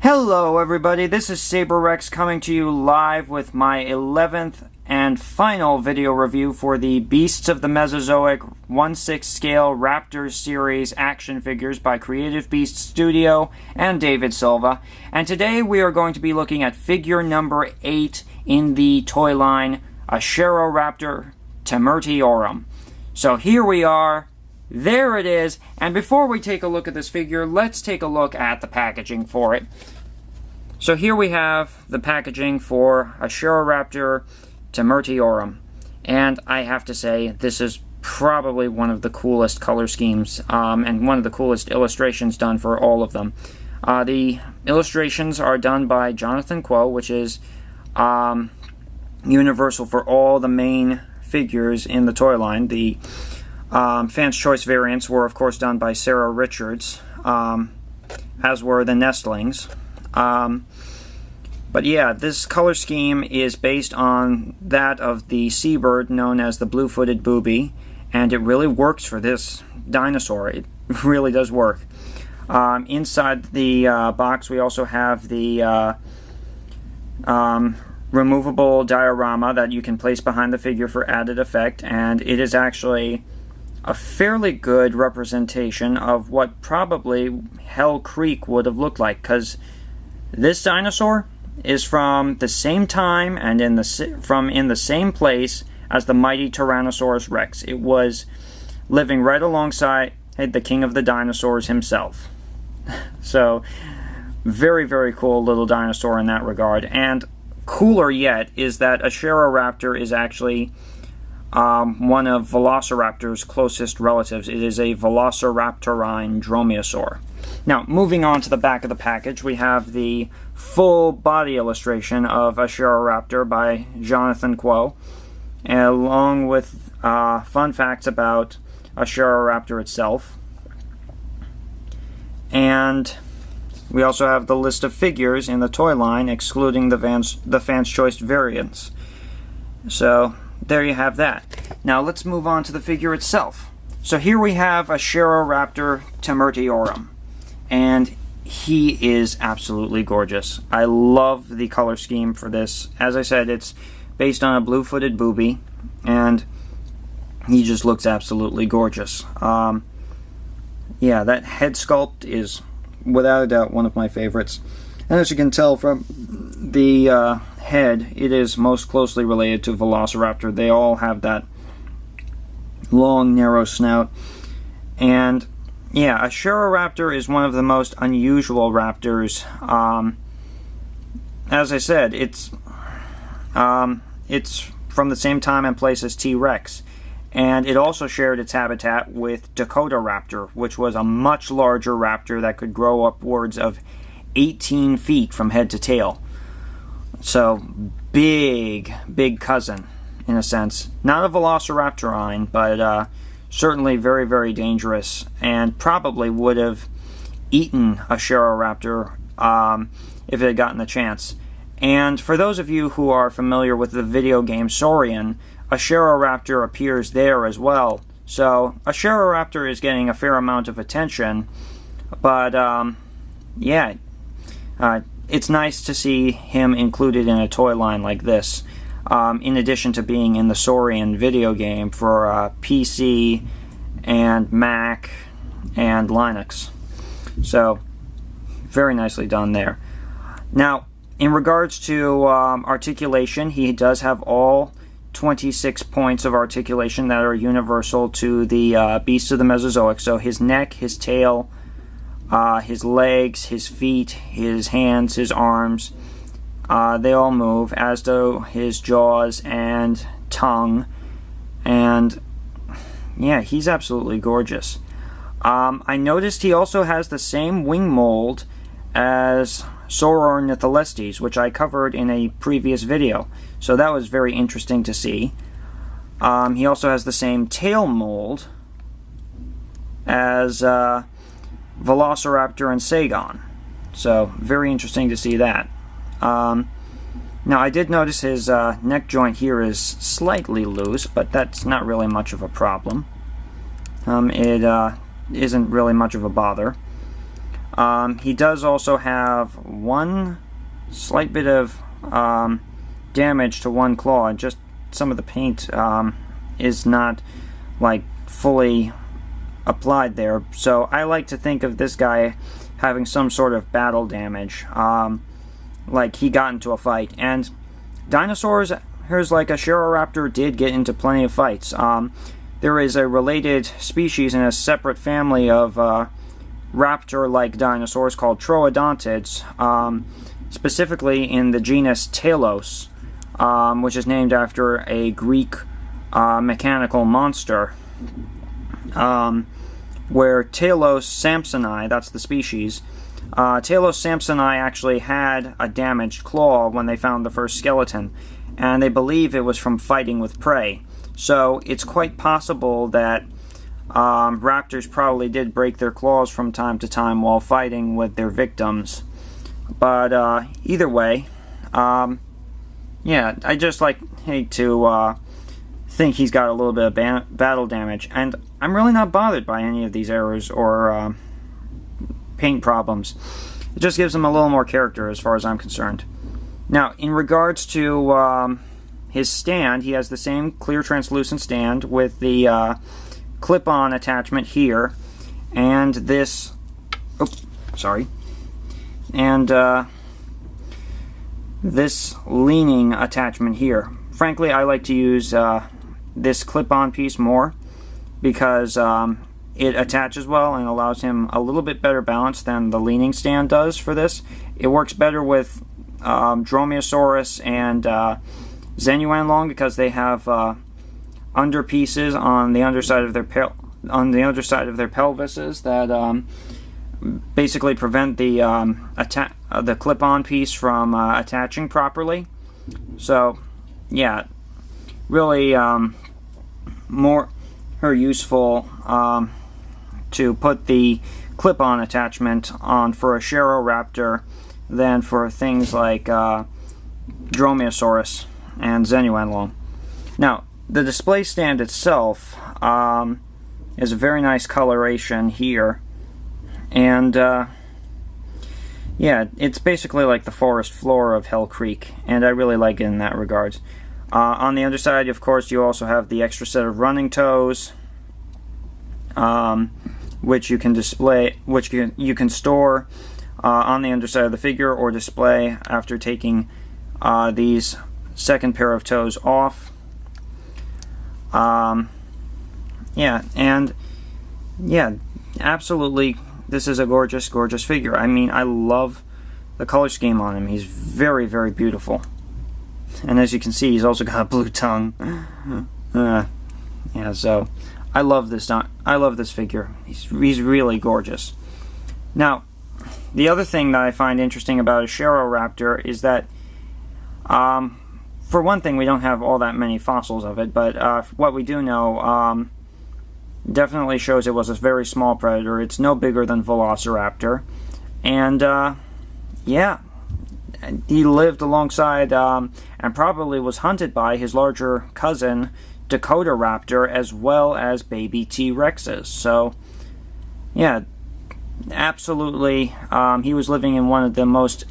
Hello everybody, this is Saberrex coming to you live with my 11th and final video review for the Beasts of the Mesozoic 1/6 Scale Raptors Series action figures by Creative Beast Studio and David Silva. And today we are going to be looking at figure number 8 in the toy line, Acheroraptor temertyorum. So here we are. There it is, and before we take a look at this figure, let's take a look at the packaging for it. So here we have the packaging for Acheroraptor temertyorum, and I have to say, this is probably one of the coolest color schemes, and one of the coolest illustrations done for all of them. The illustrations are done by Jonathan Quo, which is universal for all the main figures in the toy line. The Fans' Choice variants were, of course, done by Sarah Richards, as were the Nestlings. But yeah, this color scheme is based on that of the seabird known as the blue-footed booby, and it really works for this dinosaur. It really does work. Inside the box, we also have the removable diorama that you can place behind the figure for added effect, and it is actually a fairly good representation of what probably Hell Creek would have looked like, because this dinosaur is from the same time and in the same place as the mighty Tyrannosaurus Rex. It was living right alongside the king of the dinosaurs himself. So very, very cool little dinosaur in that regard. And cooler yet is that Acheroraptor is actually one of Velociraptor's closest relatives. It is a Velociraptorine dromaeosaur. Now, moving on to the back of the package, we have the full body illustration of Acheroraptor by Jonathan Quo, along with fun facts about Acheroraptor itself. And we also have the list of figures in the toy line, excluding the Fans' Choice variants. So there you have that. Now let's move on to the figure itself. So here we have Acheroraptor temertyorum, and he is absolutely gorgeous. I love the color scheme for this. As I said, it's based on a blue-footed booby, and he just looks absolutely gorgeous. Yeah, that head sculpt is without a doubt one of my favorites. And as you can tell from the head, it is most closely related to Velociraptor. They all have that long, narrow snout. And yeah, Acheroraptor is one of the most unusual raptors. As I said, it's from the same time and place as T-Rex. And it also shared its habitat with Dakota Raptor, which was a much larger raptor that could grow upwards of 18 feet from head to tail. So, big cousin, in a sense. Not a Velociraptorine, but certainly very, very dangerous, and probably would have eaten Acheroraptor if it had gotten the chance. And for those of you who are familiar with the video game Saurian, Acheroraptor appears there as well. So, Acheroraptor is getting a fair amount of attention, but yeah, it's nice to see him included in a toy line like this, in addition to being in the Saurian video game for PC and Mac and Linux. So, very nicely done there. Now, in regards to articulation, he does have all 26 points of articulation that are universal to the Beasts of the Mesozoic. So his neck, his tail, his legs, his feet, his hands, his arms, they all move, as do his jaws and tongue. And yeah, he's absolutely gorgeous. I noticed he also has the same wing mold as Saurornitholestes, which I covered in a previous video. So that was very interesting to see. He also has the same tail mold as Velociraptor and Sagon. So very interesting to see that. Now I did notice his neck joint here is slightly loose, but that's not really much of a problem. It isn't really much of a bother. He does also have one slight bit of damage to one claw, and just some of the paint is not like fully applied there. So I like to think of this guy having some sort of battle damage, like he got into a fight. And dinosaurs, here's like Acheroraptor did get into plenty of fights. There is a related species in a separate family of raptor-like dinosaurs called troodontids, specifically in the genus Talos, which is named after a Greek mechanical monster, where Talos samsoni, that's the species, Talos samsoni actually had a damaged claw when they found the first skeleton, and they believe it was from fighting with prey. So it's quite possible that raptors probably did break their claws from time to time while fighting with their victims. But either way, yeah, I just hate to think he's got a little bit of battle damage, and I'm really not bothered by any of these errors or paint problems. It just gives him a little more character as far as I'm concerned. Now, in regards to his stand, he has the same clear translucent stand with the clip-on attachment here, and this, this leaning attachment here. Frankly, I like to use this clip-on piece more because it attaches well and allows him a little bit better balance than the leaning stand does for this. It works better with Dromaeosaurus and Zenuanlong because they have underpieces on the underside of their pelvises that basically prevent the clip-on piece from attaching properly. So, yeah, really more useful to put the clip-on attachment on for Acheroraptor than for things like Dromaeosaurus and Zenuanlong. Now, the display stand itself is a very nice coloration here, and yeah, it's basically like the forest floor of Hell Creek, and I really like it in that regard. On the underside, of course, you also have the extra set of running toes, which you can display, which you can store on the underside of the figure or display after taking these second pair of toes off. Yeah, and yeah, absolutely, this is a gorgeous, gorgeous figure. I mean, I love the color scheme on him. He's very, very beautiful. And as you can see, he's also got a blue tongue. Yeah, so I love this. I love this figure. He's really gorgeous. Now, the other thing that I find interesting about Acheroraptor is that, for one thing, we don't have all that many fossils of it, but what we do know definitely shows it was a very small predator. It's no bigger than Velociraptor, and yeah, he lived alongside and probably was hunted by his larger cousin Dakotaraptor as well as baby T-Rexes. So yeah, absolutely, he was living in one of the most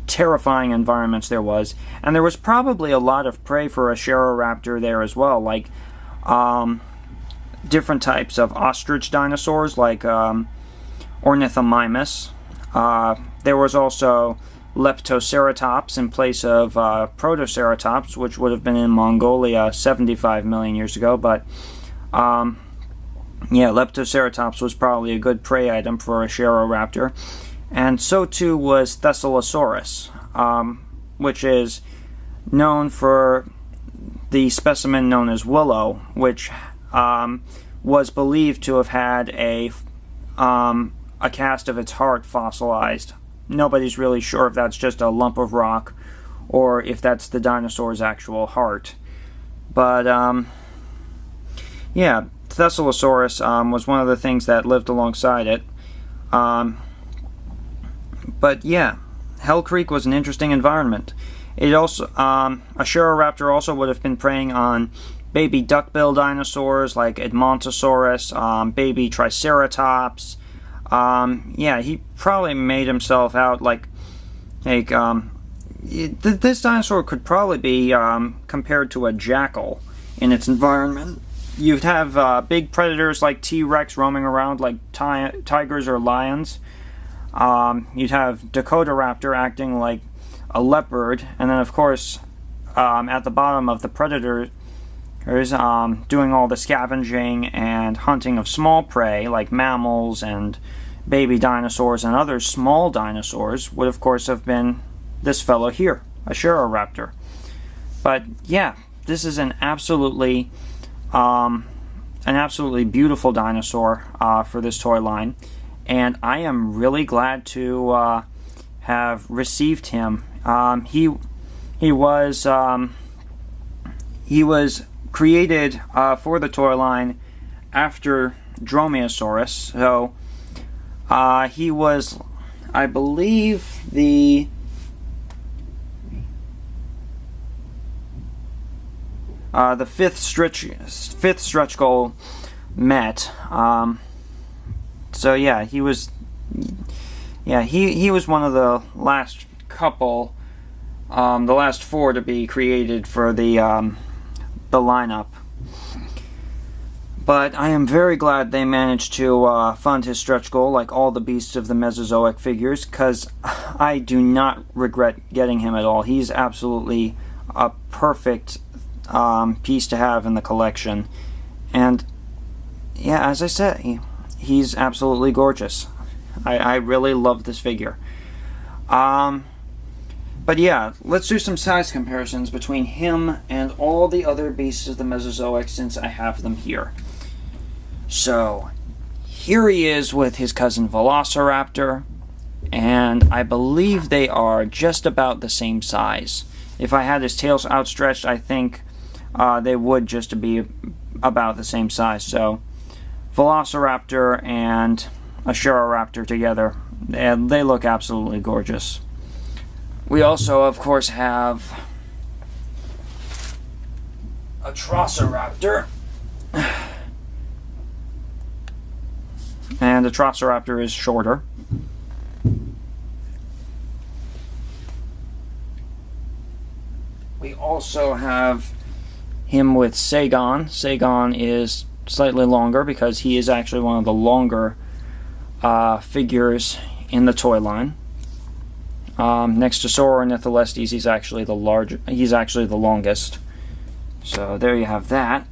terrifying environments there was, and there was probably a lot of prey for Acheroraptor there as well, like different types of ostrich dinosaurs like Ornithomimus. There was also Leptoceratops in place of Protoceratops, which would have been in Mongolia 75 million years ago, but yeah, Leptoceratops was probably a good prey item for Acheroraptor. And so too was Thescelosaurus, which is known for the specimen known as Willow, which was believed to have had a cast of its heart fossilized. Nobody's really sure if that's just a lump of rock or if that's the dinosaur's actual heart. But yeah, Thescelosaurus was one of the things that lived alongside it. But yeah, Hell Creek was an interesting environment. It also, Acheroraptor also would have been preying on baby duckbill dinosaurs like Edmontosaurus, baby Triceratops, Yeah, he probably made himself out like this dinosaur could probably be compared to a jackal in its environment. You'd have big predators like T-Rex roaming around like tigers or lions. You'd have Dakotaraptor acting like a leopard, and then of course at the bottom of the predators doing all the scavenging and hunting of small prey like mammals and baby dinosaurs and other small dinosaurs would of course have been this fellow here, Acheroraptor. But yeah, this is an absolutely beautiful dinosaur for this toy line, and I am really glad to have received him. He was created for the toy line after Dromaeosaurus, so he was, I believe, the fifth stretch goal met. So yeah, he was one of the last couple, the last four to be created for the lineup. But I am very glad they managed to fund his stretch goal like all the beasts of the Mesozoic figures, because I do not regret getting him at all. He's absolutely a perfect piece to have in the collection. And yeah, as I said, he's absolutely gorgeous. I really love this figure. But yeah, let's do some size comparisons between him and all the other beasts of the Mesozoic since I have them here. So, here he is with his cousin Velociraptor, and I believe they are just about the same size. If I had his tails outstretched, I think they would just be about the same size. So, Velociraptor and Acheroraptor together, and they look absolutely gorgeous. We also, of course, have Acheroraptor. And Acheroraptor is shorter. We also have him with Sagon. Sagon is slightly longer because he is actually one of the longer figures in the toy line. Next to Saberrex, he's actually the longest. So there you have that.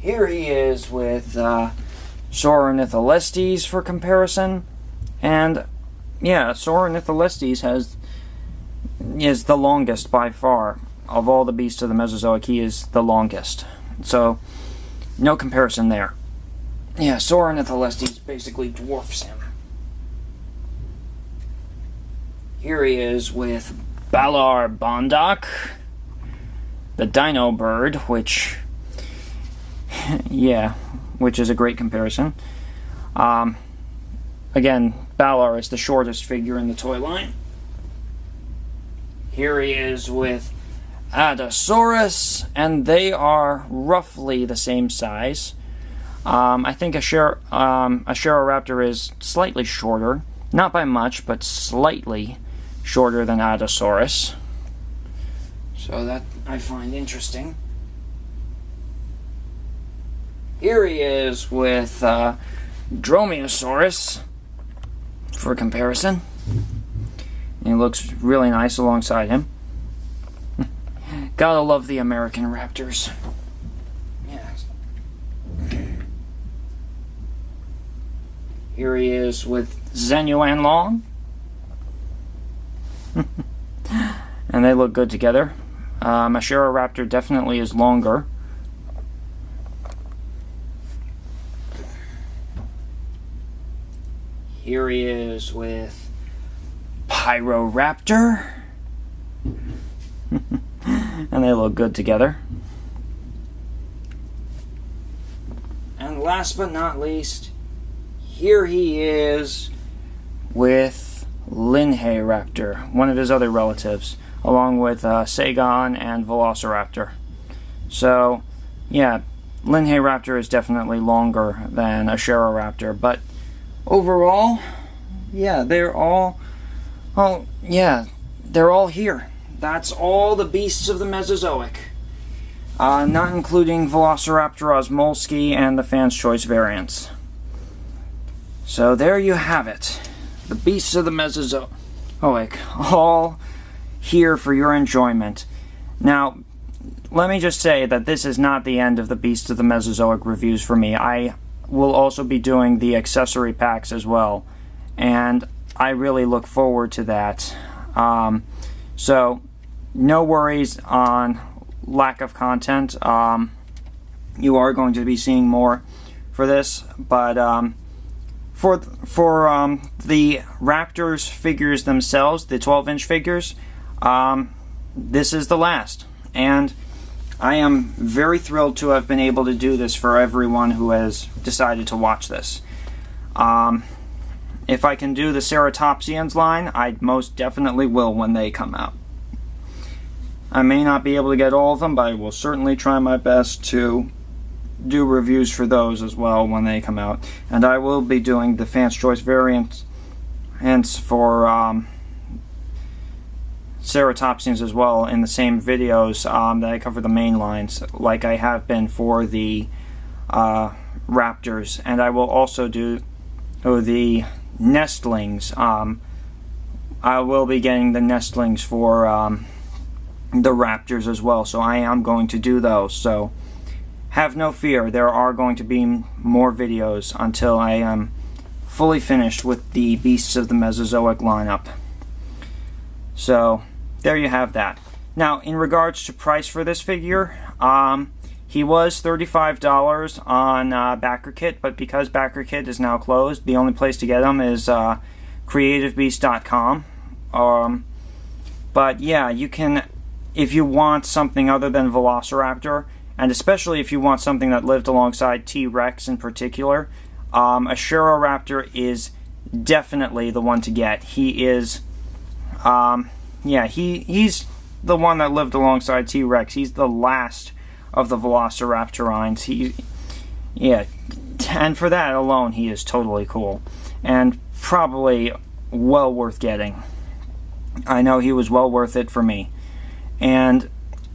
Here he is with Saberrex for comparison, and yeah, Saberrex is the longest by far of all the beasts of the Mesozoic. He is the longest, so no comparison there. Yeah, Saberrex basically dwarfs him. Here he is with Balar Bondoc, the Dino Bird, which is a great comparison. Again, Balar is the shortest figure in the toy line. Here he is with Adasaurus, and they are roughly the same size. I think Acheroraptor is slightly shorter, not by much, but slightly shorter than Adasaurus. So that I find interesting. Here he is with Dromaeosaurus for comparison. And he looks really nice alongside him. Gotta love the American raptors. Yes. Here he is with Zenuan Long. And they look good together. Acheroraptor definitely is longer. Here he is with Pyroraptor. And they look good together. And last but not least, here he is with Linhairaptor, one of his other relatives, along with Sagon and Velociraptor. So, yeah, Raptor is definitely longer than Acheroraptor, but overall, yeah, they're all here. That's all the beasts of the Mesozoic. Not including Velociraptor osmolski and the Fan's Choice variants. So there you have it. The beasts of the Mesozoic, all here for your enjoyment. Now, let me just say that this is not the end of the Beasts of the Mesozoic reviews for me. I will also be doing the accessory packs as well, and I really look forward to that. So, no worries on lack of content. You are going to be seeing more for this, but for the Raptors figures themselves, the 12-inch figures, this is the last. And I am very thrilled to have been able to do this for everyone who has decided to watch this. If I can do the Ceratopsians line, I most definitely will when they come out. I may not be able to get all of them, but I will certainly try my best to do reviews for those as well when they come out. And I will be doing the Fan's Choice variants for Ceratopsians as well in the same videos that I cover the main lines, like I have been for the Raptors. And I will also do the nestlings. I will be getting the nestlings for the Raptors as well, so I am going to do those. So have no fear, there are going to be more videos until I am fully finished with the Beasts of the Mesozoic lineup. So there you have that. Now, in regards to price for this figure, he was $35 on BackerKit, but because BackerKit is now closed, the only place to get him is creativebeast.com. But yeah, you can, if you want something other than Velociraptor, and especially if you want something that lived alongside T-Rex in particular, Acheroraptor is definitely the one to get. He is, he's the one that lived alongside T-Rex. He's the last of the Velociraptorines. And for that alone, he is totally cool, and probably well worth getting. I know he was well worth it for me. And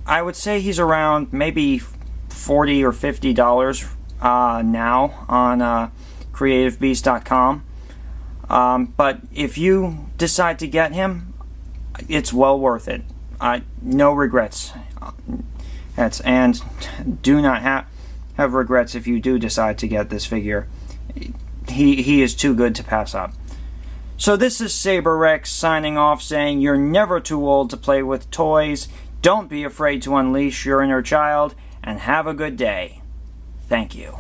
I would say he's around maybe $40 or $50 now on creativebeast.com. But if you decide to get him, it's well worth it. No regrets. And do not have regrets if you do decide to get this figure. He is too good to pass up. So this is Saberrex signing off, saying you're never too old to play with toys. Don't be afraid to unleash your inner child, and have a good day. Thank you.